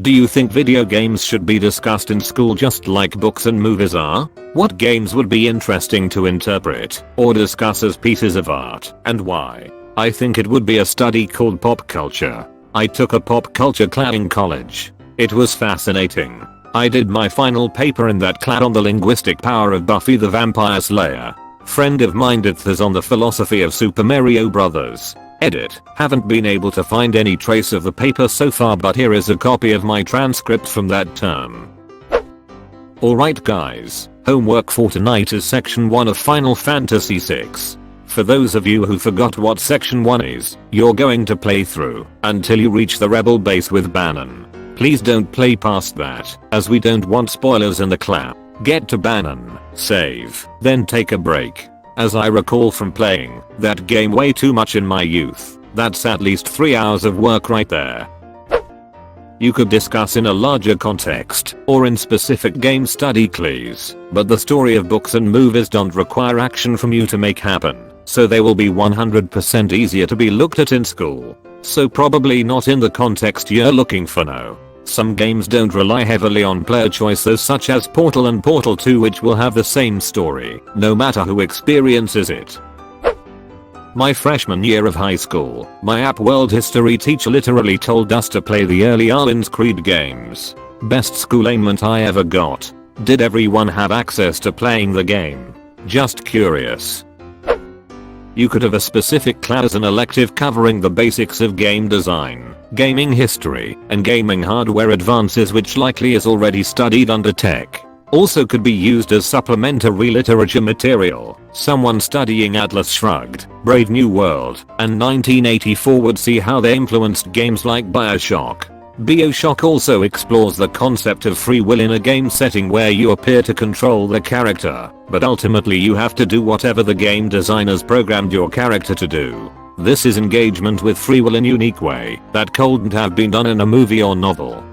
Do you think video games should be discussed in school just like books and movies are? What games would be interesting to interpret or discuss as pieces of art, and why? I think it would be a study called pop culture. I took a pop culture class in college. It was fascinating. I did my final paper in that class on the linguistic power of Buffy the Vampire Slayer. Friend of mine did this on the philosophy of Super Mario Bros. Edit. Haven't been able to find any trace of the paper so far, but here is a copy of my transcript from that term. Alright guys, homework for tonight is section 1 of Final Fantasy VI. For those of you who forgot what section 1 is, you're going to play through until you reach the rebel base with Banon. Please don't play past that, as we don't want spoilers in the class. Get to Banon, save, then take a break. As I recall from playing that game way too much in my youth, that's at least 3 hours of work right there. You could discuss in a larger context or in specific game study clues, but the story of books and movies don't require action from you to make happen, so they will be 100% easier to be looked at in school. So probably not in the context you're looking for. No. Some games don't rely heavily on player choices such as Portal and Portal 2, which will have the same story, no matter who experiences it. My freshman year of high school, my app world history teacher literally told us to play the early Assassin's Creed games. Best schoolament I ever got. Did everyone have access to playing the game? Just curious. You could have a specific class as an elective covering the basics of game design, gaming history, and gaming hardware advances, which likely is already studied under tech. Also could be used as supplementary literature material. Someone studying Atlas Shrugged, Brave New World, and 1984 would see how they influenced games like BioShock. BioShock also explores the concept of free will in a game setting where you appear to control the character, but ultimately you have to do whatever the game designers programmed your character to do. This is engagement with free will in a unique way that couldn't have been done in a movie or novel.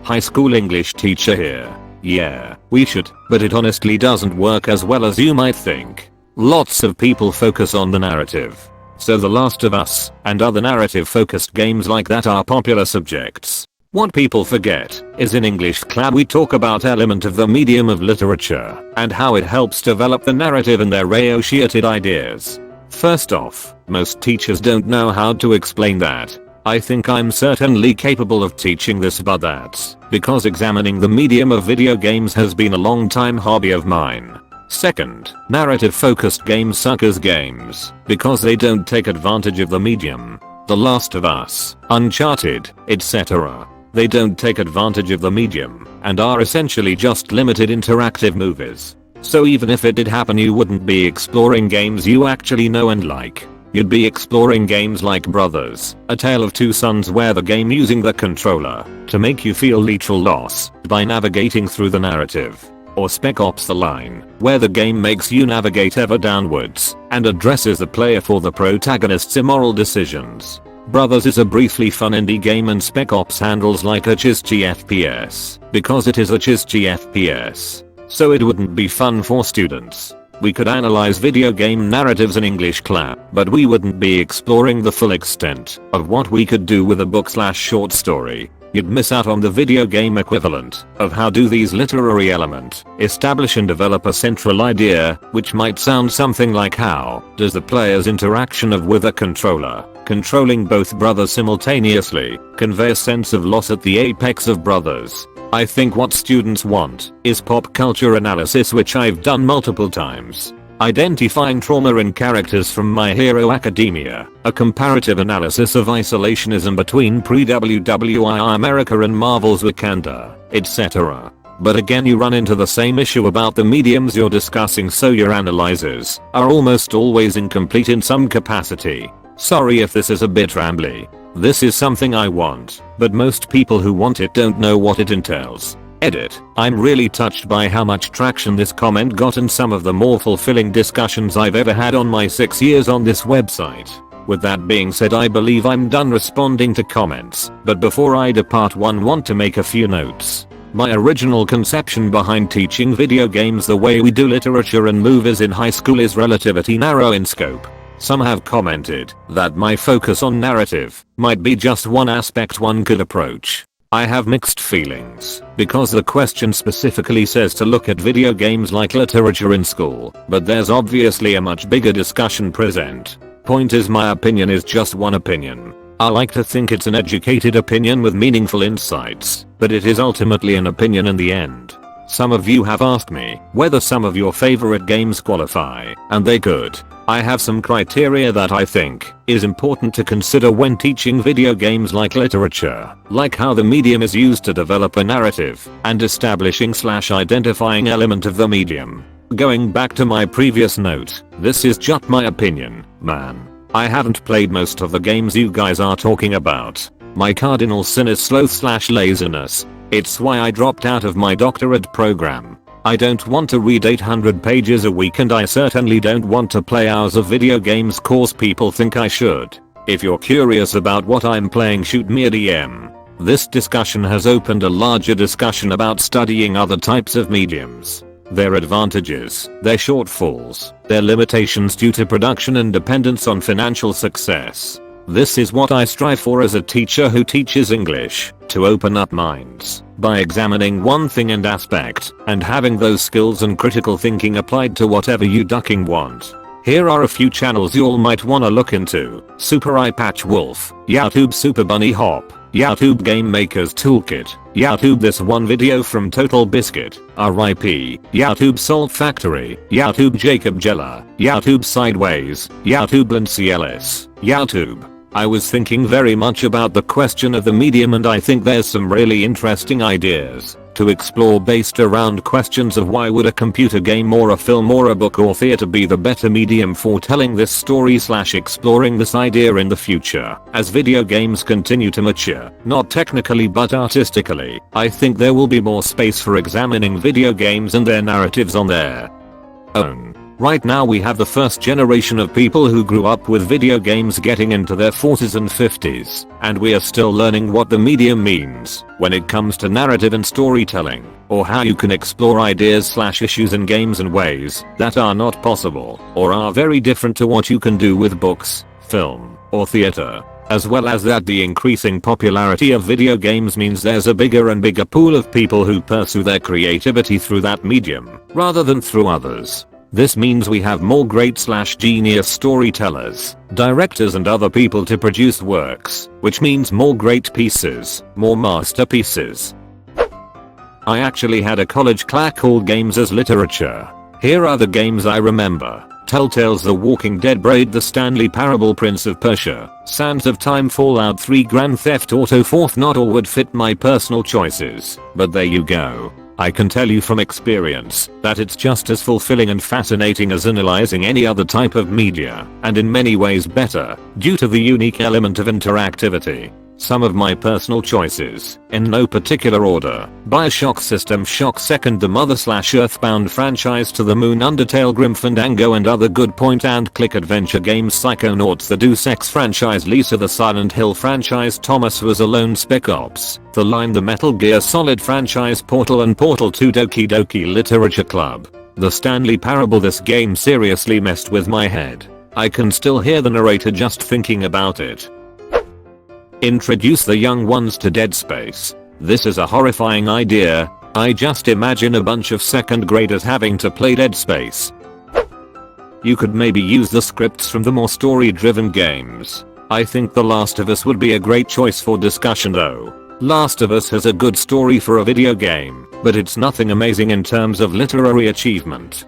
High school English teacher here. Yeah, we should, but it honestly doesn't work as well as you might think. Lots of people focus on the narrative. So The Last of Us and other narrative-focused games like that are popular subjects. What people forget is in English class we talk about element of the medium of literature and how it helps develop the narrative and their associated ideas. First off, most teachers don't know how to explain that. I think I'm certainly capable of teaching this, but that's because examining the medium of video games has been a long time hobby of mine. Second, narrative-focused games suck as games because they don't take advantage of the medium. The Last of Us, Uncharted, etc. They don't take advantage of the medium and are essentially just limited interactive movies. So even if it did happen, you wouldn't be exploring games you actually know and like. You'd be exploring games like Brothers, A Tale of Two Sons, where the game using the controller to make you feel literal loss by navigating through the narrative. Or Spec Ops: The Line, where the game makes you navigate ever downwards and addresses the player for the protagonist's immoral decisions. Brothers is a briefly fun indie game, and Spec Ops handles like a cheesy FPS because it is a cheesy FPS. So it wouldn't be fun for students. We could analyze video game narratives in English class, but we wouldn't be exploring the full extent of what we could do with a book/short story. You'd miss out on the video game equivalent of how do these literary elements establish and develop a central idea, which might sound something like how does the player's interaction with a controller, controlling both brothers simultaneously, convey a sense of loss at the apex of Brothers. I think what students want is pop culture analysis, which I've done multiple times. Identifying trauma in characters from My Hero Academia, a comparative analysis of isolationism between pre-WWII America and Marvel's Wakanda, etc. But again, you run into the same issue about the mediums you're discussing, so your analyses are almost always incomplete in some capacity. Sorry if this is a bit rambly. This is something I want, but most people who want it don't know what it entails. Edit. I'm really touched by how much traction this comment got and some of the more fulfilling discussions I've ever had on my 6 years on this website. With that being said, I believe I'm done responding to comments, but before I depart, want to make a few notes. My original conception behind teaching video games the way we do literature and movies in high school is relatively narrow in scope. Some have commented that my focus on narrative might be just one aspect one could approach. I have mixed feelings, because the question specifically says to look at video games like literature in school, but there's obviously a much bigger discussion present. Point is, my opinion is just one opinion. I like to think it's an educated opinion with meaningful insights, but it is ultimately an opinion in the end. Some of you have asked me whether some of your favorite games qualify, and they could. I have some criteria that I think is important to consider when teaching video games like literature, like how the medium is used to develop a narrative, and establishing/identifying element of the medium. Going back to my previous note, this is just my opinion, man. I haven't played most of the games you guys are talking about. My cardinal sin is sloth/laziness. It's why I dropped out of my doctorate program. I don't want to read 800 pages a week, and I certainly don't want to play hours of video games cause people think I should. If you're curious about what I'm playing, shoot me a DM. This discussion has opened a larger discussion about studying other types of mediums. Their advantages, their shortfalls, their limitations due to production and dependence on financial success. This is what I strive for as a teacher who teaches English, to open up minds by examining one thing and aspect, and having those skills and critical thinking applied to whatever you ducking want. Here are a few channels you'll might wanna look into: Super Eye Patch Wolf, YouTube Super Bunny Hop, YouTube Game Maker's Toolkit, YouTube This One Video from Total Biscuit, RIP, YouTube Salt Factory, YouTube Jacob Jella, YouTube Sideways, YouTube Lindsay Ellis, YouTube. I was thinking very much about the question of the medium, and I think there's some really interesting ideas to explore based around questions of why would a computer game or a film or a book or theater be the better medium for telling this story/exploring this idea in the future. As video games continue to mature, not technically but artistically, I think there will be more space for examining video games and their narratives on their own. Right now we have the first generation of people who grew up with video games getting into their 40s and 50s, and we are still learning what the medium means when it comes to narrative and storytelling, or how you can explore ideas/issues in games in ways that are not possible, or are very different to what you can do with books, film, or theater. As well as that, the increasing popularity of video games means there's a bigger and bigger pool of people who pursue their creativity through that medium, rather than through others. This means we have more great/genius storytellers, directors and other people to produce works, which means more great pieces, more masterpieces. I actually had a college class called Games as Literature. Here are the games I remember: Telltale's The Walking Dead, Braid the Stanley Parable, Prince of Persia, Sands of Time, Fallout 3, Grand Theft Auto 4. Not all would fit my personal choices, but there you go. I can tell you from experience that it's just as fulfilling and fascinating as analyzing any other type of media, and in many ways better, due to the unique element of interactivity. Some of my personal choices, in no particular order: BioShock, System Shock, Second, the Mother/Earthbound franchise, To the Moon, Undertale, Grim Fandango and other good point-and-click adventure games, Psychonauts, the Deus Ex franchise, Lisa, the Silent Hill franchise, Thomas Was Alone, Spec Ops, The Line, the Metal Gear Solid franchise, Portal and Portal 2, Doki Doki Literature Club, The Stanley Parable. This game seriously messed with my head. I can still hear the narrator just thinking about it. Introduce the young ones to Dead Space. This is a horrifying idea. I just imagine a bunch of second graders having to play Dead Space. You could maybe use the scripts from the more story-driven games. I think The Last of Us would be a great choice for discussion though. Last of Us has a good story for a video game, but it's nothing amazing in terms of literary achievement.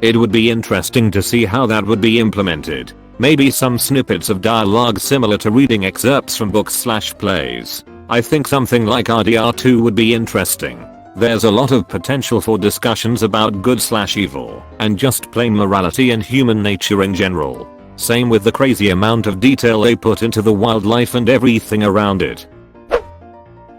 It would be interesting to see how that would be implemented. Maybe some snippets of dialogue similar to reading excerpts from books/plays. I think something like RDR2 would be interesting. There's a lot of potential for discussions about good/evil, and just plain morality and human nature in general. Same with the crazy amount of detail they put into the wildlife and everything around it.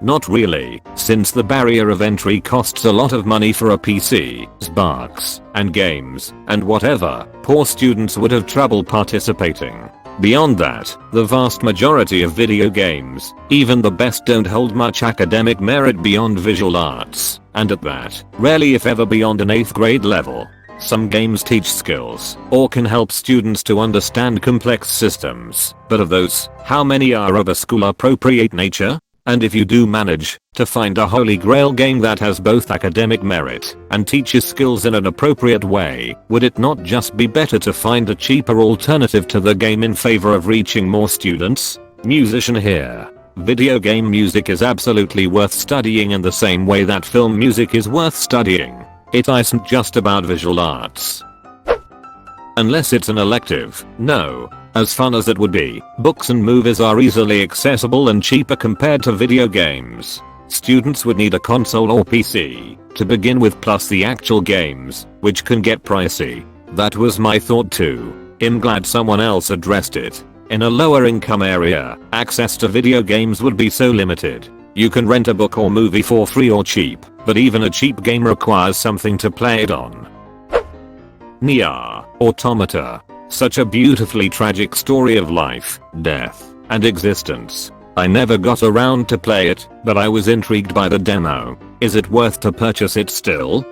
Not really, since the barrier of entry costs a lot of money for a PC, Xbox, and games, and whatever. Poor students would have trouble participating. Beyond that, the vast majority of video games, even the best, don't hold much academic merit beyond visual arts, and at that, rarely if ever beyond an 8th grade level. Some games teach skills, or can help students to understand complex systems, but of those, how many are of a school appropriate nature? And if you do manage to find a holy grail game that has both academic merit and teaches skills in an appropriate way, would it not just be better to find a cheaper alternative to the game in favor of reaching more students? Musician here. Video game music is absolutely worth studying in the same way that film music is worth studying. It isn't just about visual arts. Unless it's an elective, no. As fun as it would be, books and movies are easily accessible and cheaper compared to video games. Students would need a console or PC to begin with, plus the actual games, which can get pricey. That was my thought too. I'm glad someone else addressed it. In a lower income area, access to video games would be so limited. You can rent a book or movie for free or cheap, but even a cheap game requires something to play it on. Nier Automata. Such a beautifully tragic story of life, death, and existence. I never got around to play it, but I was intrigued by the demo. Is it worth to purchase it still?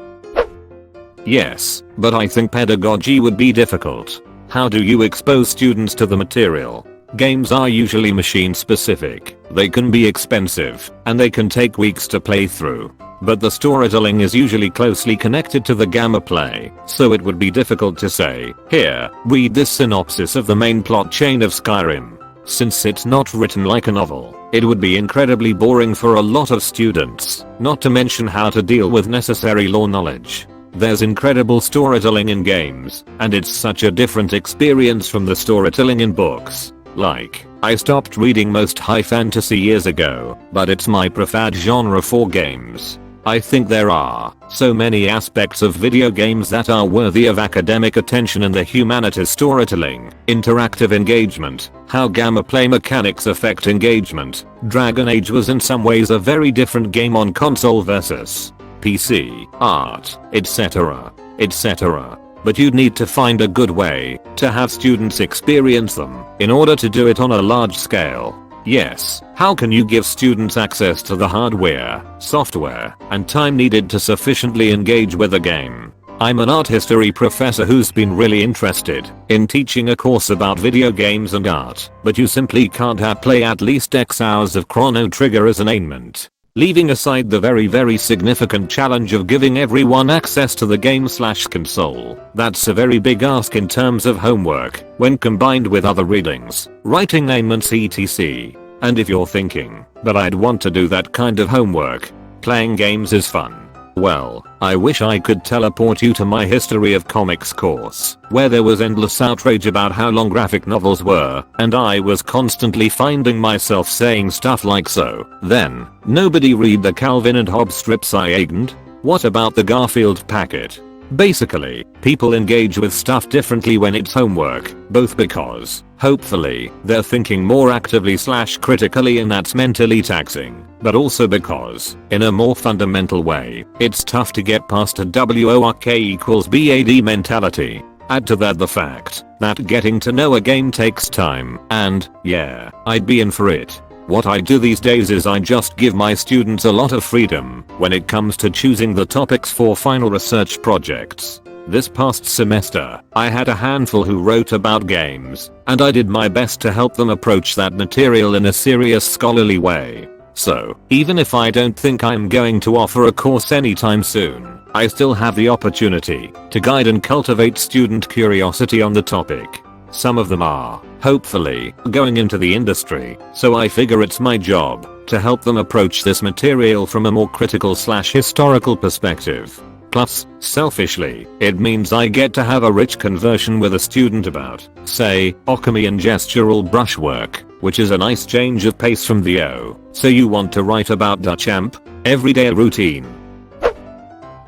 Yes, but I think pedagogy would be difficult. How do you expose students to the material? Games are usually machine specific, they can be expensive, and they can take weeks to play through. But the storytelling is usually closely connected to the gameplay, so it would be difficult to say, here, read this synopsis of the main plot chain of Skyrim. Since it's not written like a novel, it would be incredibly boring for a lot of students, not to mention how to deal with necessary lore knowledge. There's incredible storytelling in games, and it's such a different experience from the storytelling in books. Like, I stopped reading most high fantasy years ago, but it's my preferred genre for games. I think there are so many aspects of video games that are worthy of academic attention in the humanities: storytelling, interactive engagement, how gameplay mechanics affect engagement. Dragon Age was in some ways a very different game on console versus PC, art, etc. etc. But you'd need to find a good way to have students experience them in order to do it on a large scale. Yes, how can you give students access to the hardware, software, and time needed to sufficiently engage with a game? I'm an art history professor who's been really interested in teaching a course about video games and art, but you simply can't play at least X hours of Chrono Trigger as an assignment. Leaving aside the very significant challenge of giving everyone access to the game/console, that's a very big ask in terms of homework, when combined with other readings, writing assignments etc. And if you're thinking, but I'd want to do that kind of homework, playing games is fun. Well, I wish I could teleport you to my history of comics course, where there was endless outrage about how long graphic novels were, and I was constantly finding myself saying stuff like, so then, nobody read the Calvin and Hobbes strips I aigned? What about the Garfield packet? Basically, people engage with stuff differently when it's homework, both because, hopefully, they're thinking more actively/critically and that's mentally taxing, but also because, in a more fundamental way, it's tough to get past a work equals BAD mentality. Add to that the fact that getting to know a game takes time, and, yeah, I'd be in for it. What I do these days is I just give my students a lot of freedom when it comes to choosing the topics for final research projects. This past semester, I had a handful who wrote about games, and I did my best to help them approach that material in a serious scholarly way. So, even if I don't think I'm going to offer a course anytime soon, I still have the opportunity to guide and cultivate student curiosity on the topic. Some of them are, hopefully, going into the industry, so I figure it's my job to help them approach this material from a more critical/historical perspective. Plus, selfishly, it means I get to have a rich conversation with a student about, say, alchemy and gestural brushwork, which is a nice change of pace from the so you want to write about Duchamp? Everyday routine.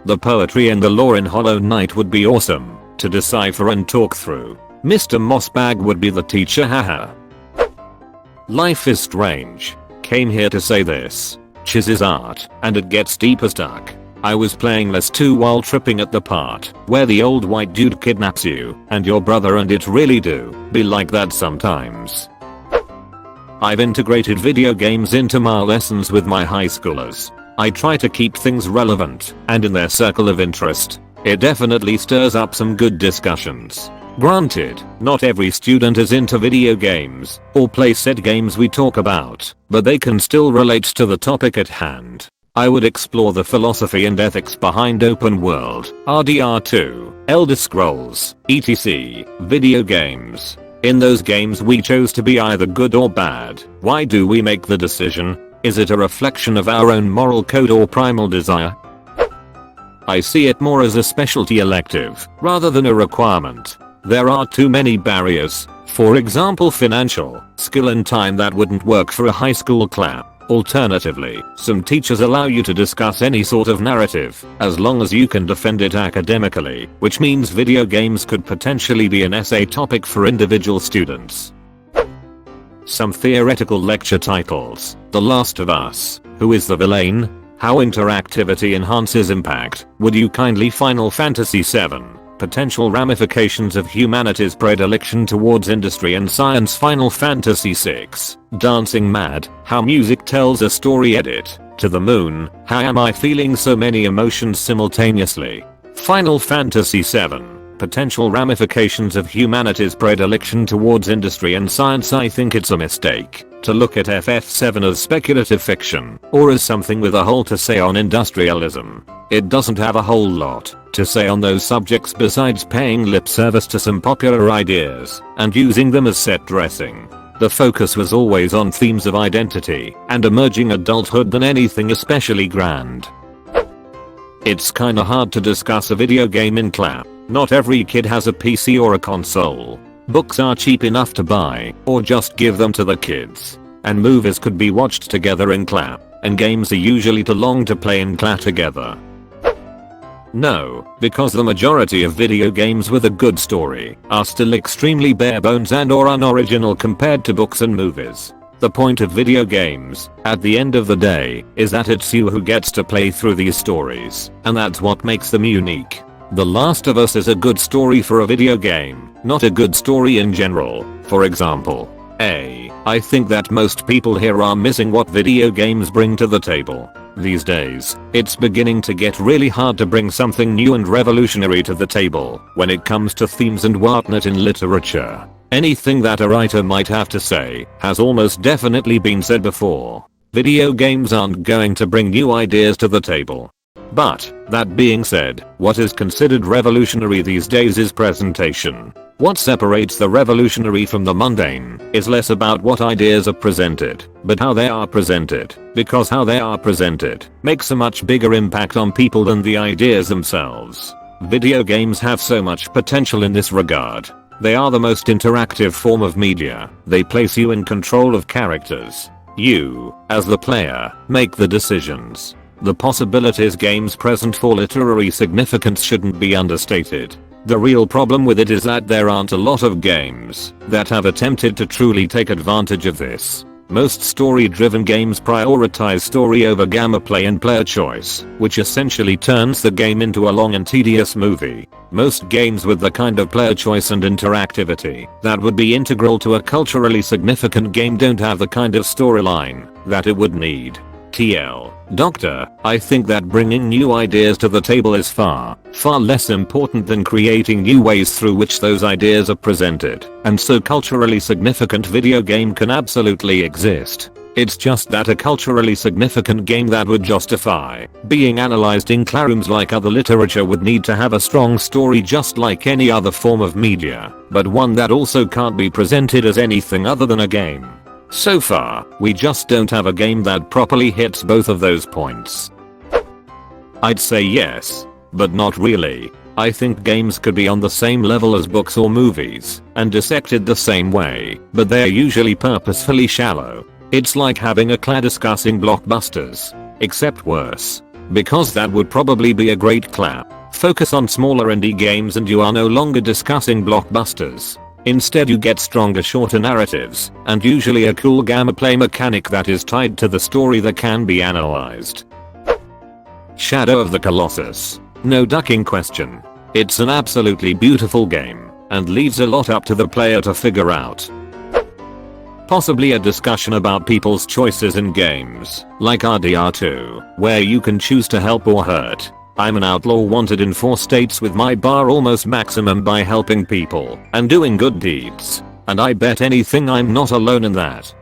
The poetry and the lore in Hollow Knight would be awesome to decipher and talk through. Mr. Mossbag would be the teacher, haha. Life is strange. Came here to say this. Chiz is art, and it gets deep as dark. I was playing Les 2 while tripping at the part where the old white dude kidnaps you and your brother, and it really do be like that sometimes. I've integrated video games into my lessons with my high schoolers. I try to keep things relevant and in their circle of interest. It definitely stirs up some good discussions. Granted, not every student is into video games or play said games we talk about, but they can still relate to the topic at hand. I would explore the philosophy and ethics behind open world, RDR2, Elder Scrolls, etc. video games. In those games we chose to be either good or bad. Why do we make the decision? Is it a reflection of our own moral code or primal desire? I see it more as a specialty elective, rather than a requirement. There are too many barriers, for example financial, skill and time that wouldn't work for a high school class. Alternatively, some teachers allow you to discuss any sort of narrative, as long as you can defend it academically, which means video games could potentially be an essay topic for individual students. Some theoretical lecture titles: The Last of Us, Who is the Villain? How Interactivity Enhances Impact, Would You Kindly Final Fantasy VII, Potential Ramifications of Humanity's Predilection Towards Industry and Science Final Fantasy VI, Dancing Mad, How Music Tells a Story Edit, To the Moon, How Am I Feeling So Many Emotions Simultaneously, Final Fantasy VII, Potential Ramifications of Humanity's Predilection Towards Industry and Science. I think it's a mistake to look at FF7 as speculative fiction, or as something with a whole to say on industrialism. It doesn't have a whole lot to say on those subjects besides paying lip service to some popular ideas and using them as set dressing. The focus was always on themes of identity and emerging adulthood than anything especially grand. It's kinda hard to discuss a video game in class. Not every kid has a PC or a console. Books are cheap enough to buy, or just give them to the kids. And movies could be watched together in class, and games are usually too long to play in class together. No, because the majority of video games with a good story are still extremely bare bones and or unoriginal compared to books and movies. The point of video games, at the end of the day, is that it's you who gets to play through these stories, and that's what makes them unique. The Last of Us is a good story for a video game, not a good story in general. For example, I think that most people here are missing what video games bring to the table. These days, it's beginning to get really hard to bring something new and revolutionary to the table when it comes to themes and whatnot in literature. Anything that a writer might have to say has almost definitely been said before. Video games aren't going to bring new ideas to the table. But, that being said, what is considered revolutionary these days is presentation. What separates the revolutionary from the mundane is less about what ideas are presented, but how they are presented, because how they are presented makes a much bigger impact on people than the ideas themselves. Video games have so much potential in this regard. They are the most interactive form of media. They place you in control of characters. You, as the player, make the decisions. The possibilities games present for literary significance shouldn't be understated. The real problem with it is that there aren't a lot of games that have attempted to truly take advantage of this. Most story-driven games prioritize story over gameplay and player choice, which essentially turns the game into a long and tedious movie. Most games with the kind of player choice and interactivity that would be integral to a culturally significant game don't have the kind of storyline that it would need. Doctor, I think that bringing new ideas to the table is far less important than creating new ways through which those ideas are presented, and so culturally significant video game can absolutely exist. It's just that a culturally significant game that would justify being analyzed in classrooms like other literature would need to have a strong story just like any other form of media, but one that also can't be presented as anything other than a game. So far, we just don't have a game that properly hits both of those points. I'd say yes, but not really. I think games could be on the same level as books or movies, and dissected the same way, but they're usually purposefully shallow. It's like having a class discussing blockbusters, except worse. Because that would probably be a great class. Focus on smaller indie games and you are no longer discussing blockbusters. Instead you get stronger shorter narratives, and usually a cool gameplay mechanic that is tied to the story that can be analyzed. Shadow of the Colossus. No ducking question. It's an absolutely beautiful game, and leaves a lot up to the player to figure out. Possibly a discussion about people's choices in games, like RDR2, where you can choose to help or hurt. I'm an outlaw wanted in 4 states with my bar almost maximum by helping people and doing good deeds. And I bet anything I'm not alone in that.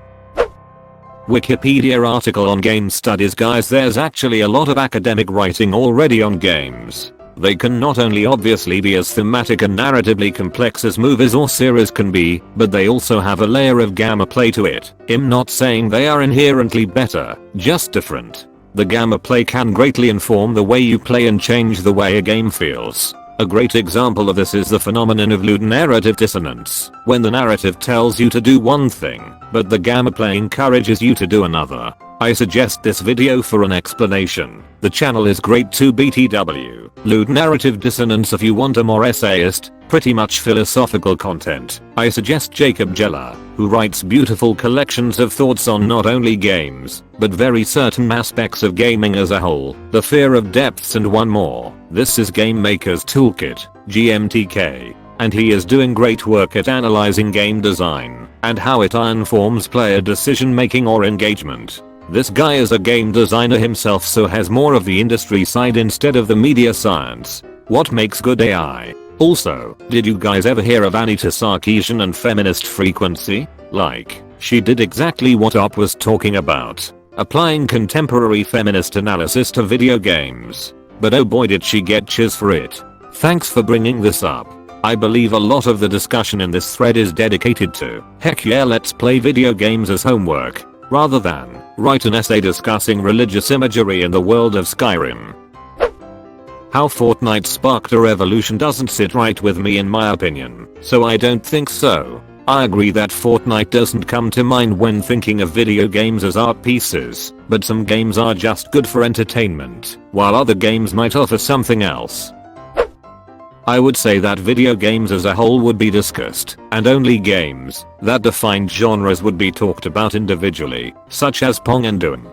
Wikipedia article on game studies. Guys, there's actually a lot of academic writing already on games. They can not only obviously be as thematic and narratively complex as movies or series can be, but they also have a layer of gameplay to it. I'm not saying they are inherently better, just different. The gameplay can greatly inform the way you play and change the way a game feels. A great example of this is the phenomenon of ludonarrative dissonance, when the narrative tells you to do one thing, but the gameplay encourages you to do another. I suggest this video for an explanation. The channel is great to BTW. Ludonarrative dissonance. If you want a more essayist, pretty much philosophical content, I suggest Jacob Geller, who writes beautiful collections of thoughts on not only games, but very certain aspects of gaming as a whole, the fear of depths and one more. This is Game Maker's Toolkit, GMTK, and he is doing great work at analyzing game design and how it informs player decision making or engagement. This guy is a game designer himself, so has more of the industry side instead of the media science. What makes good AI? Also, did you guys ever hear of Anita Sarkeesian and feminist frequency? Like, she did exactly what Op was talking about, applying contemporary feminist analysis to video games. But oh boy did she get cheers for it. Thanks for bringing this up. I believe a lot of the discussion in this thread is dedicated to, heck yeah, let's play video games as homework, rather than write an essay discussing religious imagery in the world of Skyrim. How Fortnite sparked a revolution doesn't sit right with me in my opinion, so I don't think so. I agree that Fortnite doesn't come to mind when thinking of video games as art pieces, but some games are just good for entertainment, while other games might offer something else. I would say that video games as a whole would be discussed, and only games that defined genres would be talked about individually, such as Pong and Doom.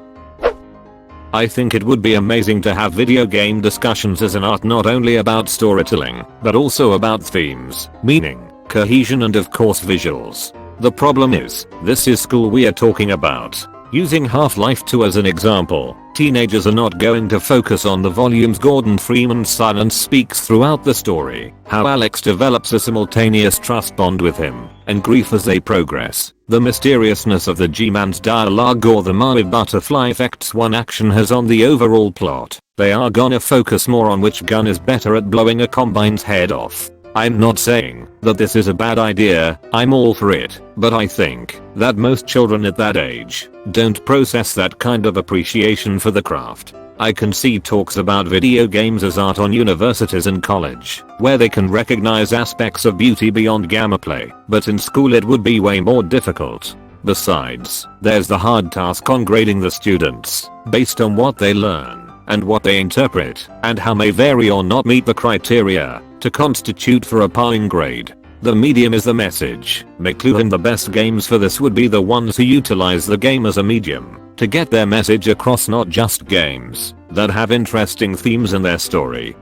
I think it would be amazing to have video game discussions as an art, not only about storytelling, but also about themes, meaning, cohesion and of course visuals. The problem is, this is school we are talking about. Using Half-Life 2 as an example, teenagers are not going to focus on the volumes Gordon Freeman's silence speaks throughout the story, how Alex develops a simultaneous trust bond with him, and grief as they progress, the mysteriousness of the G-Man's dialogue, or the Maui butterfly effects one action has on the overall plot. They are gonna focus more on which gun is better at blowing a Combine's head off. I'm not saying that this is a bad idea, I'm all for it, but I think that most children at that age don't process that kind of appreciation for the craft. I can see talks about video games as art on universities and college, where they can recognize aspects of beauty beyond gameplay, but in school it would be way more difficult. Besides, there's the hard task on grading the students, based on what they learn, and what they interpret, and how may vary or not meet the criteria to constitute for a passing grade. The medium is the message. McLuhan, the best games for this would be the ones who utilize the game as a medium to get their message across, not just games that have interesting themes in their story.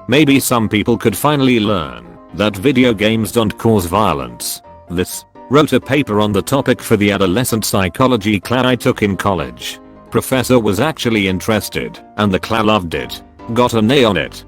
Maybe some people could finally learn that video games don't cause violence. This wrote a paper on the topic for the adolescent psychology class I took in college. Professor was actually interested, and the class loved it. Got an A on it.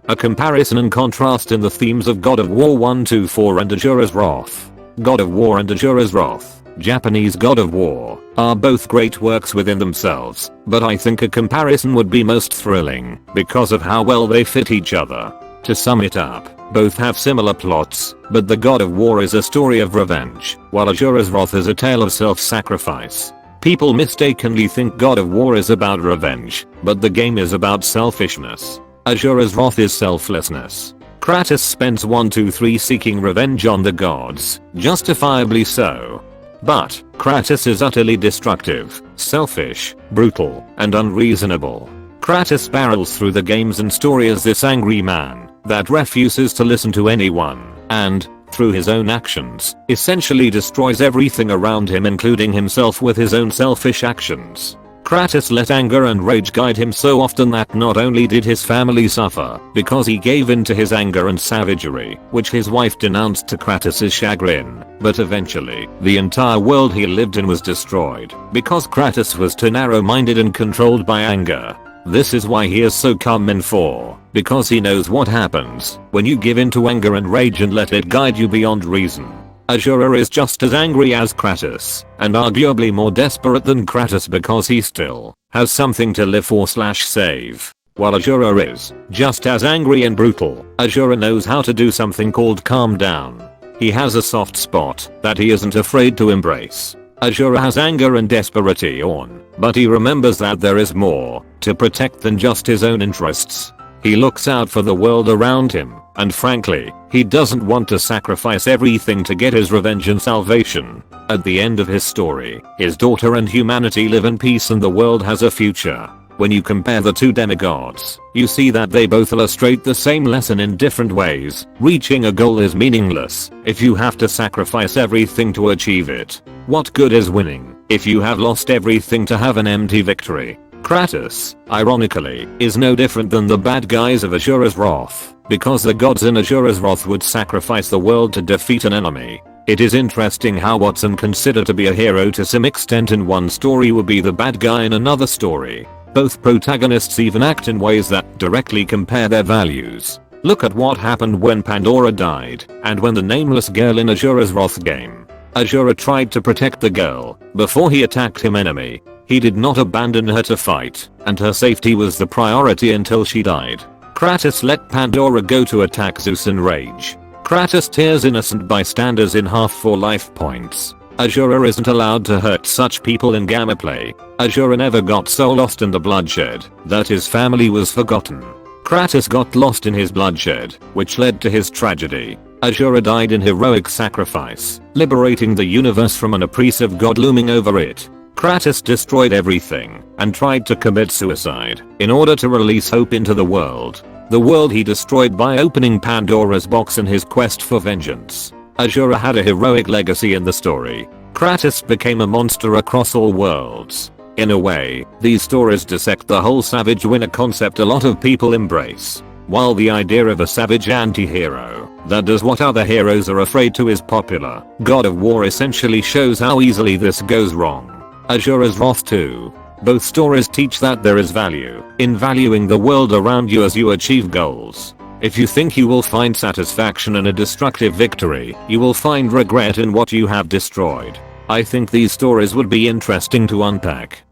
A comparison and contrast in the themes of God of War 1 to 4 and Asura's Wrath. God of War and Asura's Wrath, Japanese God of War, are both great works within themselves, but I think a comparison would be most thrilling because of how well they fit each other. To sum it up, both have similar plots, but the God of War is a story of revenge, while Asura's Wrath is a tale of self-sacrifice. People mistakenly think God of War is about revenge, but the game is about selfishness. Asura's Wrath is selflessness. Kratos spends 1, 2, 3 seeking revenge on the gods, justifiably so. But Kratos is utterly destructive, selfish, brutal, and unreasonable. Kratos barrels through the games and story as this angry man that refuses to listen to anyone, and, through his own actions, essentially destroys everything around him, including himself, with his own selfish actions. Kratos let anger and rage guide him so often that not only did his family suffer because he gave in to his anger and savagery, which his wife denounced to Kratos' chagrin, but eventually, the entire world he lived in was destroyed because Kratos was too narrow-minded and controlled by anger. This is why he is so calm in 4, because he knows what happens when you give in to anger and rage and let it guide you beyond reason. Azura is just as angry as Kratos, and arguably more desperate than Kratos because he still has something to live for / save. While Azura is just as angry and brutal, Azura knows how to do something called calm down. He has a soft spot that he isn't afraid to embrace. Azura has anger and desperation, but he remembers that there is more to protect than just his own interests. He looks out for the world around him, and frankly, he doesn't want to sacrifice everything to get his revenge and salvation. At the end of his story, his daughter and humanity live in peace and the world has a future. When you compare the two demigods, you see that they both illustrate the same lesson in different ways. Reaching a goal is meaningless if you have to sacrifice everything to achieve it. What good is winning if you have lost everything to have an empty victory? Kratos, ironically, is no different than the bad guys of Azura's Wrath, because the gods in Azura's Wrath would sacrifice the world to defeat an enemy. It is interesting how what's considered to be a hero to some extent in one story would be the bad guy in another story. Both protagonists even act in ways that directly compare their values. Look at what happened when Pandora died, and when the nameless girl in Azura's Wrath game. Azura tried to protect the girl before he attacked him enemy. He did not abandon her to fight, and her safety was the priority until she died. Kratos let Pandora go to attack Zeus in rage. Kratos tears innocent bystanders in half for life points. Azura isn't allowed to hurt such people in gameplay. Azura never got so lost in the bloodshed that his family was forgotten. Kratos got lost in his bloodshed, which led to his tragedy. Azura died in heroic sacrifice, liberating the universe from an oppressive god looming over it. Kratos destroyed everything and tried to commit suicide in order to release hope into the world he destroyed by opening Pandora's box in his quest for vengeance. Azura had a heroic legacy in the story. Kratos became a monster across all worlds. In a way, these stories dissect the whole savage winner concept a lot of people embrace. While the idea of a savage anti-hero that does what other heroes are afraid to is popular, God of War essentially shows how easily this goes wrong. Azura's Wrath 2. Both stories teach that there is value in valuing the world around you as you achieve goals. If you think you will find satisfaction in a destructive victory, you will find regret in what you have destroyed. I think these stories would be interesting to unpack.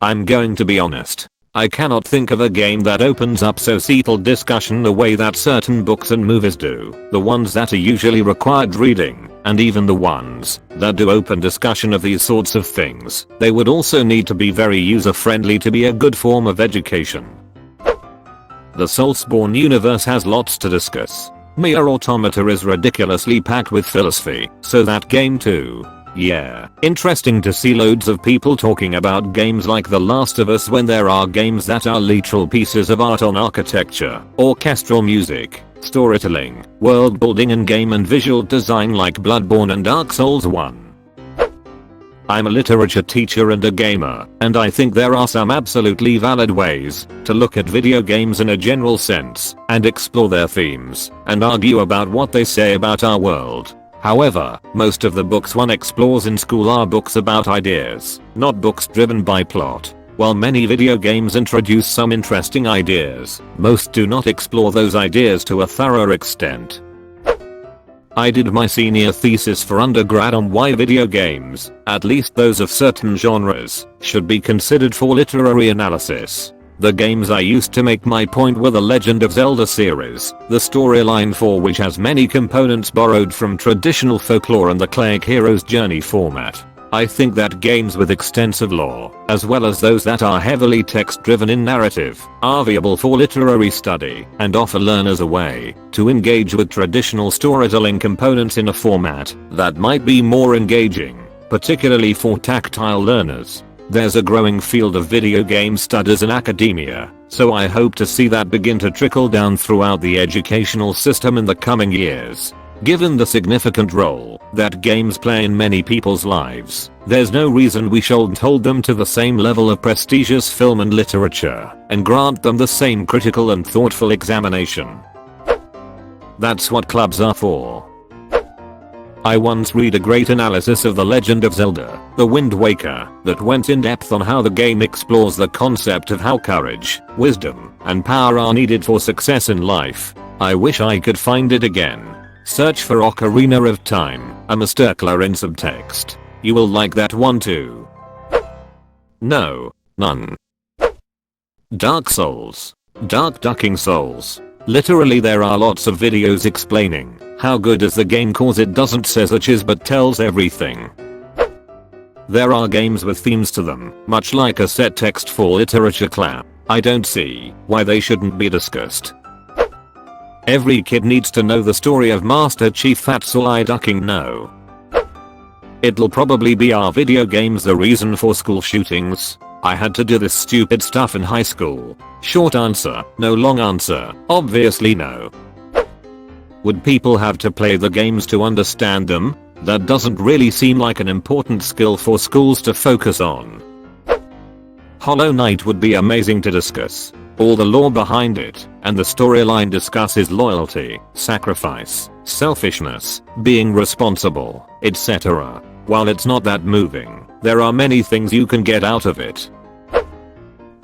I'm going to be honest. I cannot think of a game that opens up societal discussion the way that certain books and movies do, the ones that are usually required reading, and even the ones that do open discussion of these sorts of things. They would also need to be very user-friendly to be a good form of education. The Soulsborne universe has lots to discuss. Nier Automata is ridiculously packed with philosophy, so that game too. Yeah, interesting to see loads of people talking about games like The Last of Us when there are games that are literal pieces of art on architecture, orchestral music, storytelling, world building and game and visual design like Bloodborne and Dark Souls 1. I'm a literature teacher and a gamer, and I think there are some absolutely valid ways to look at video games in a general sense and explore their themes and argue about what they say about our world. However, most of the books one explores in school are books about ideas, not books driven by plot. While many video games introduce some interesting ideas, most do not explore those ideas to a thorough extent. I did my senior thesis for undergrad on why video games, at least those of certain genres, should be considered for literary analysis. The games I used to make my point were the Legend of Zelda series, the storyline for which has many components borrowed from traditional folklore and the classic hero's journey format. I think that games with extensive lore, as well as those that are heavily text-driven in narrative, are viable for literary study and offer learners a way to engage with traditional storytelling components in a format that might be more engaging, particularly for tactile learners. There's a growing field of video game studies in academia, so I hope to see that begin to trickle down throughout the educational system in the coming years. Given the significant role that games play in many people's lives, there's no reason we shouldn't hold them to the same level of prestigious film and literature, and grant them the same critical and thoughtful examination. That's what clubs are for. I once read a great analysis of The Legend of Zelda, The Wind Waker, that went in depth on how the game explores the concept of how courage, wisdom, and power are needed for success in life. I wish I could find it again. Search for Ocarina of Time, a masterclass in subtext. You will like that one too. No, none. Dark Souls. Dark Ducking Souls. Literally there are lots of videos explaining how good is the game cause it doesn't say such is but tells everything. There are games with themes to them, much like a set text for literature class. I don't see why they shouldn't be discussed. Every kid needs to know the story of Master Chief Fatsoulai ducking no. It'll probably be our video games the reason for school shootings. I had to do this stupid stuff in high school. Short answer, no. Long answer, obviously no. Would people have to play the games to understand them? That doesn't really seem like an important skill for schools to focus on. Hollow Knight would be amazing to discuss. All the lore behind it, and the storyline discusses loyalty, sacrifice, selfishness, being responsible, etc. While it's not that moving, there are many things you can get out of it.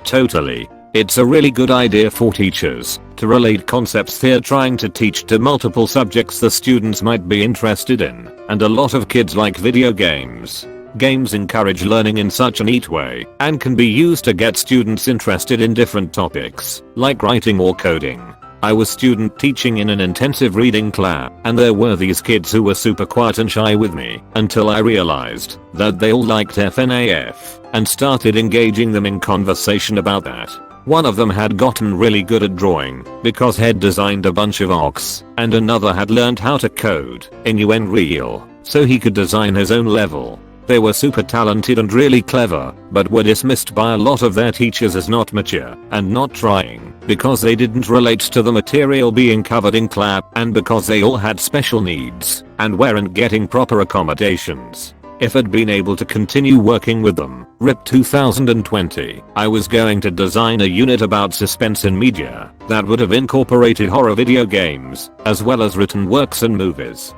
Totally. It's a really good idea for teachers to relate concepts they're trying to teach to multiple subjects the students might be interested in, and a lot of kids like video games. Games encourage learning in such a neat way and can be used to get students interested in different topics, like writing or coding. I was student teaching in an intensive reading class, and there were these kids who were super quiet and shy with me until I realized that they all liked FNAF and started engaging them in conversation about that. One of them had gotten really good at drawing because he'd designed a bunch of ox, and another had learned how to code in Unreal so he could design his own level. They were super talented and really clever, but were dismissed by a lot of their teachers as not mature and not trying because they didn't relate to the material being covered in class and because they all had special needs and weren't getting proper accommodations. If I'd been able to continue working with them, RIP 2020, I was going to design a unit about suspense in media that would have incorporated horror video games, as well as written works and movies.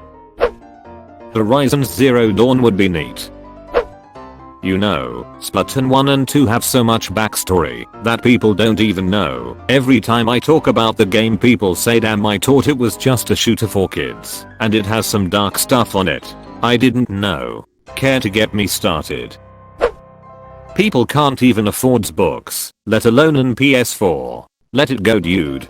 Horizon Zero Dawn would be neat. You know, Splatoon 1 and 2 have so much backstory that people don't even know. Every time I talk about the game people say damn I thought it was just a shooter for kids, and it has some dark stuff on it. I didn't know. Care to get me started? People can't even afford books, let alone an PS4. Let it go dude.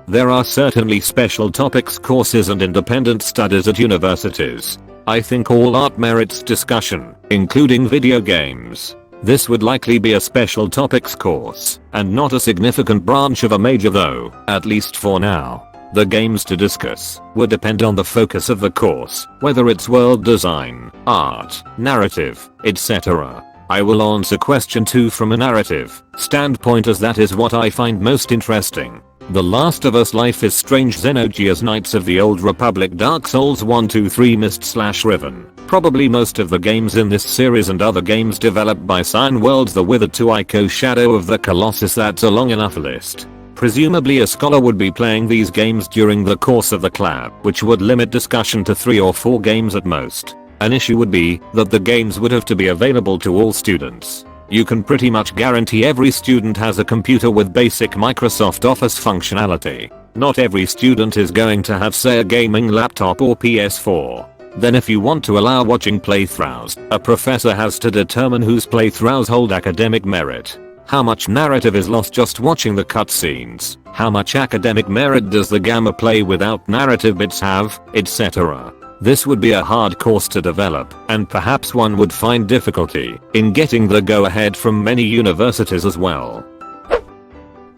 There are certainly special topics courses and independent studies at universities. I think all art merits discussion, including video games. This would likely be a special topics course, and not a significant branch of a major though, at least for now. The games to discuss would depend on the focus of the course, whether it's world design, art, narrative, etc. I will answer question 2 from a narrative standpoint as that is what I find most interesting. The Last of Us, Life is Strange, Xenogears, Knights of the Old Republic, Dark Souls 1, 2, 3, Myst/Riven. Probably most of the games in this series and other games developed by Cyan Worlds, The Wither 2, Ico, Shadow of the Colossus. That's a long enough list. Presumably a scholar would be playing these games during the course of the class, which would limit discussion to 3 or 4 games at most. An issue would be that the games would have to be available to all students. You can pretty much guarantee every student has a computer with basic Microsoft Office functionality. Not every student is going to have, say, a gaming laptop or PS4. Then if you want to allow watching playthroughs, a professor has to determine whose playthroughs hold academic merit. How much narrative is lost just watching the cutscenes? How much academic merit does the gamma play without narrative bits have, etc. This would be a hard course to develop, and perhaps one would find difficulty in getting the go-ahead from many universities as well.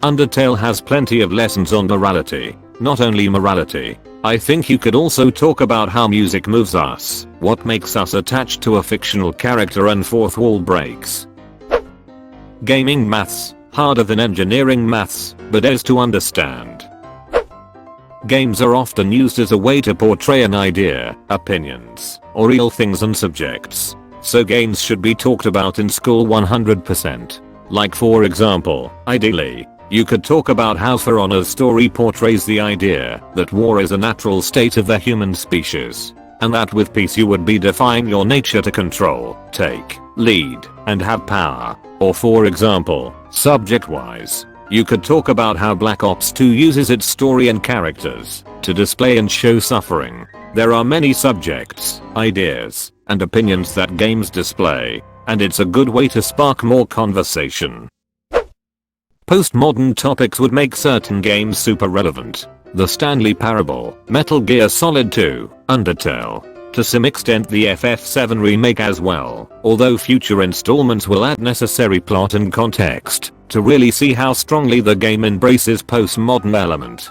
Undertale has plenty of lessons on morality. Not only morality, I think you could also talk about how music moves us, what makes us attached to a fictional character, and fourth wall breaks. Gaming maths, harder than engineering maths, but is to understand. Games are often used as a way to portray an idea, opinions, or real things and subjects. So games should be talked about in school 100%. Like for example, ideally, you could talk about how For Honor's story portrays the idea that war is a natural state of the human species. and that with peace you would be defying your nature to control, take, lead, and have power. Or for example, subject-wise, you could talk about how Black Ops 2 uses its story and characters to display and show suffering. There are many subjects, ideas, and opinions that games display, and it's a good way to spark more conversation. Postmodern topics would make certain games super relevant. The Stanley Parable, Metal Gear Solid 2, Undertale. To some extent the FF7 remake as well, although future installments will add necessary plot and context to really see how strongly the game embraces postmodern element.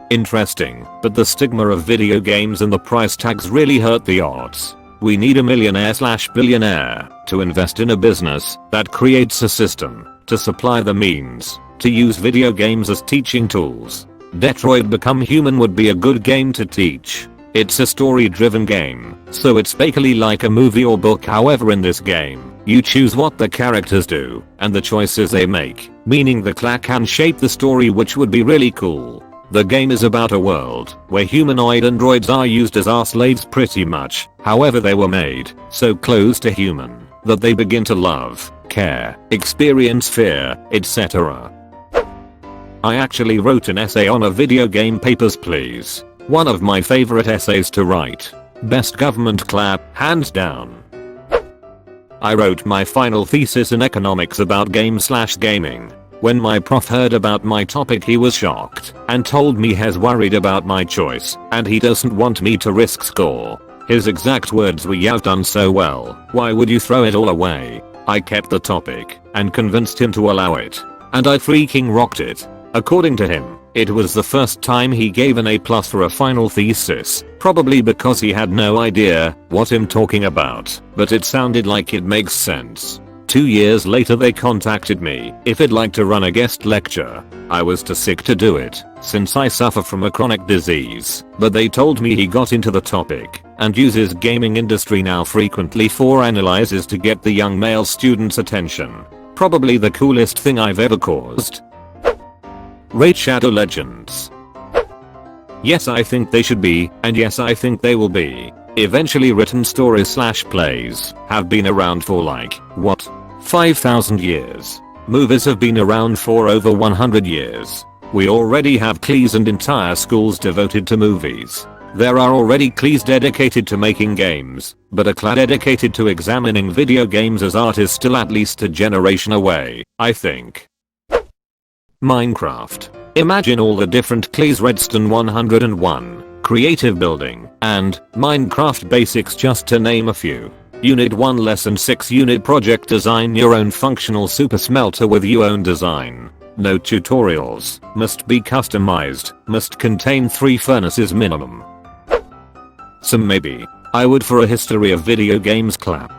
Interesting, but the stigma of video games and the price tags really hurt the odds. We need a millionaire/billionaire to invest in a business that creates a system to supply the means to use video games as teaching tools. Detroit Become Human would be a good game to teach. It's a story-driven game, so it's basically like a movie or book. However, in this game, you choose what the characters do and the choices they make, meaning the clock can shape the story, which would be really cool. The game is about a world where humanoid androids are used as our slaves pretty much. However, they were made so close to human that they begin to love, care, experience fear, etc. I actually wrote an essay on a video game. Papers please. One of my favorite essays to write. Best government clap, hands down. I wrote my final thesis in economics about game/gaming. When my prof heard about my topic, he was shocked and told me he's worried about my choice and he doesn't want me to risk score. His exact words were, "You've done so well, why would you throw it all away?" I kept the topic and convinced him to allow it, and I freaking rocked it. According to him, it was the first time he gave an A+ for a final thesis, probably because he had no idea what I'm talking about, but it sounded like it makes sense. 2 years later they contacted me if I'd like to run a guest lecture. I was too sick to do it since I suffer from a chronic disease, but they told me he got into the topic and uses gaming industry now frequently for analyses to get the young male students' attention. Probably the coolest thing I've ever caused. Raid Shadow Legends. Yes, I think they should be, and yes, I think they will be. Eventually written stories/plays have been around for like, what? 5,000 years. Movies have been around for over 100 years. We already have CLEs and entire schools devoted to movies. There are already CLEs dedicated to making games, but a CLA dedicated to examining video games as art is still at least a generation away, I think. Minecraft. Imagine all the different CLEs: Redstone 101, Creative Building, and Minecraft Basics, just to name a few. Unit 1 Lesson 6 Unit Project: Design your own functional super smelter with your own design. No tutorials, must be customized, must contain 3 furnaces minimum. Some maybe. I would for a history of video games clap.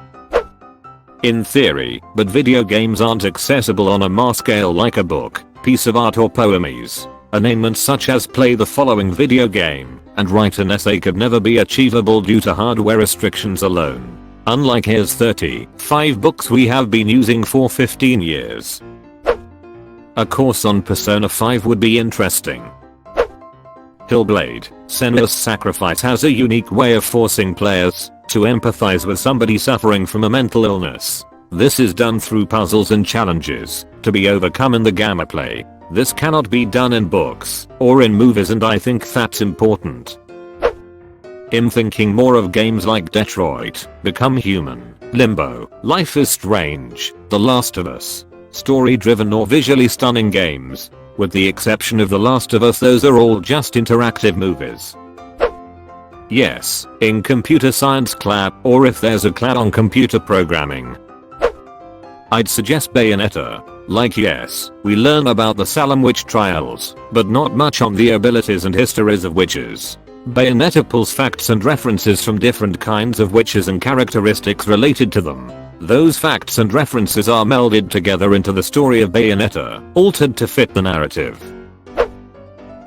In theory, but video games aren't accessible on a mass scale like a book, piece of art or poemies. Attainments such as play the following video game and write an essay could never be achievable due to hardware restrictions alone. Unlike his 35 books we have been using for 15 years. A course on Persona 5 would be interesting. Hellblade: Senua's Sacrifice has a unique way of forcing players to empathize with somebody suffering from a mental illness. This is done through puzzles and challenges to be overcome in the gameplay. This cannot be done in books or in movies, and I think that's important. I'm thinking more of games like Detroit Become Human, Limbo, Life is Strange, The Last of Us. Story-driven or visually stunning games. With the exception of The Last of Us, those are all just interactive movies. Yes, in computer science clap, or if there's a clap on computer programming, I'd suggest Bayonetta. Like, yes, we learn about the Salem witch trials, but not much on the abilities and histories of witches. Bayonetta pulls facts and references from different kinds of witches and characteristics related to them. Those facts and references are melded together into the story of Bayonetta, altered to fit the narrative.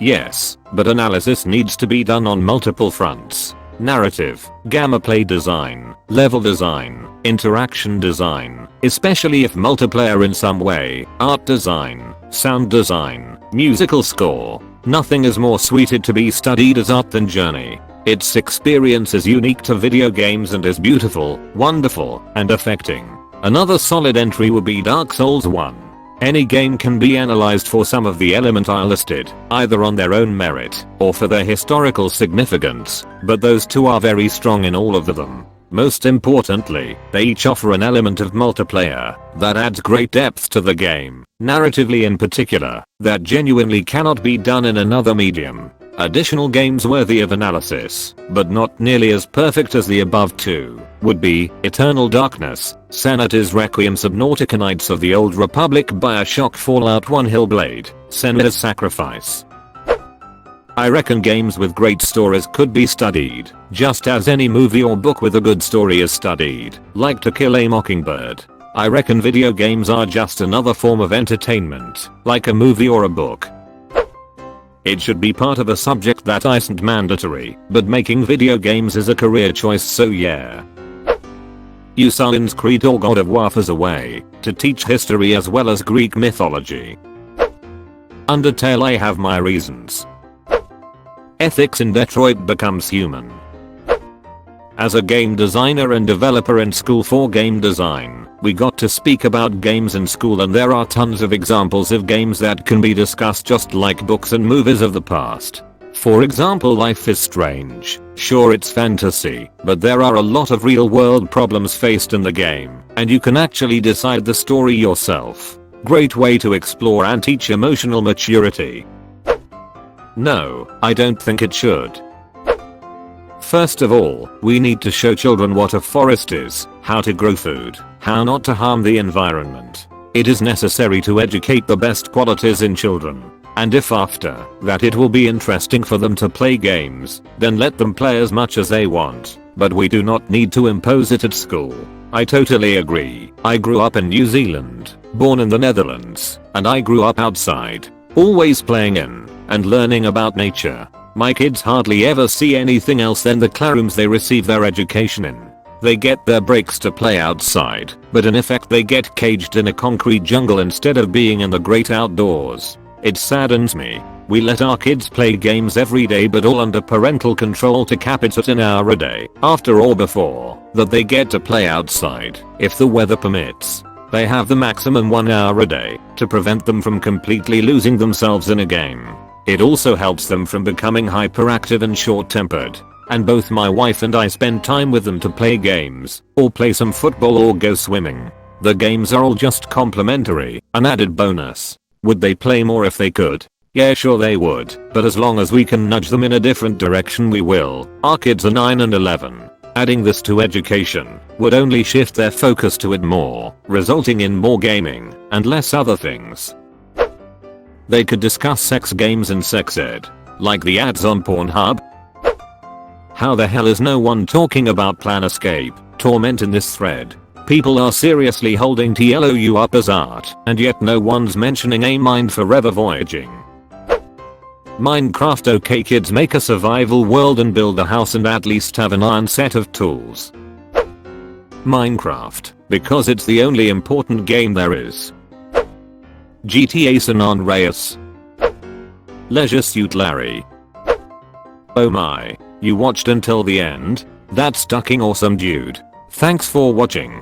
Yes, but analysis needs to be done on multiple fronts. Narrative, gameplay design, level design, interaction design, especially if multiplayer in some way, art design, sound design, musical score. Nothing is more suited to be studied as art than journey. Its experience is unique to video games and is beautiful, wonderful, and affecting. Another solid entry would be Dark Souls 1. Any game can be analyzed for some of the elements I listed, either on their own merit or for their historical significance, but those two are very strong in all of them. Most importantly, they each offer an element of multiplayer that adds great depth to the game, narratively in particular, that genuinely cannot be done in another medium. Additional games worthy of analysis, but not nearly as perfect as the above two, would be Eternal Darkness, Senator's Requiem, Subnautica, Knights of the Old Republic, BioShock, Fallout 1, Hellblade, Senator's Sacrifice. I reckon games with great stories could be studied, just as any movie or book with a good story is studied, like To Kill a Mockingbird. I reckon video games are just another form of entertainment, like a movie or a book. It should be part of a subject that isn't mandatory, but making video games is a career choice, so yeah. Use Assassin's Creed or God of War as a way to teach history as well as Greek mythology. Undertale, I have my reasons. Ethics in Detroit becomes human. As a game designer and developer in school for game design, we got to speak about games in school, and there are tons of examples of games that can be discussed just like books and movies of the past. For example, Life is Strange. Sure, it's fantasy, but there are a lot of real world problems faced in the game, and you can actually decide the story yourself. Great way to explore and teach emotional maturity. No, I don't think it should. First of all, we need to show children what a forest is, how to grow food, how not to harm the environment. It is necessary to educate the best qualities in children. And if after that it will be interesting for them to play games, then let them play as much as they want. But we do not need to impose it at school. I totally agree. I grew up in New Zealand, born in the Netherlands, and I grew up outside, always playing in and learning about nature. My kids hardly ever see anything else than the classrooms they receive their education in. They get their breaks to play outside, but in effect they get caged in a concrete jungle instead of being in the great outdoors. It saddens me. We let our kids play games every day, but all under parental control to cap it at an hour a day, after or before that they get to play outside, if the weather permits. They have the maximum 1 hour a day to prevent them from completely losing themselves in a game. It also helps them from becoming hyperactive and short-tempered. And both my wife and I spend time with them to play games, or play some football or go swimming. The games are all just complimentary, an added bonus. Would they play more if they could? Yeah, sure they would, but as long as we can nudge them in a different direction, we will. Our kids are 9 and 11. Adding this to education would only shift their focus to it more, resulting in more gaming and less other things. They could discuss sex games and sex ed, like the ads on Pornhub. How the hell is no one talking about Plan Escape, Torment in this thread? People are seriously holding TLOU up as art, and yet no one's mentioning a Mind Forever voyaging. Minecraft. Okay kids, make a survival world and build a house and at least have an iron set of tools. Minecraft, because it's the only important game there is. GTA San Andreas. Leisure Suit Larry. Oh my, you watched until the end? That's fucking awesome, dude. Thanks for watching.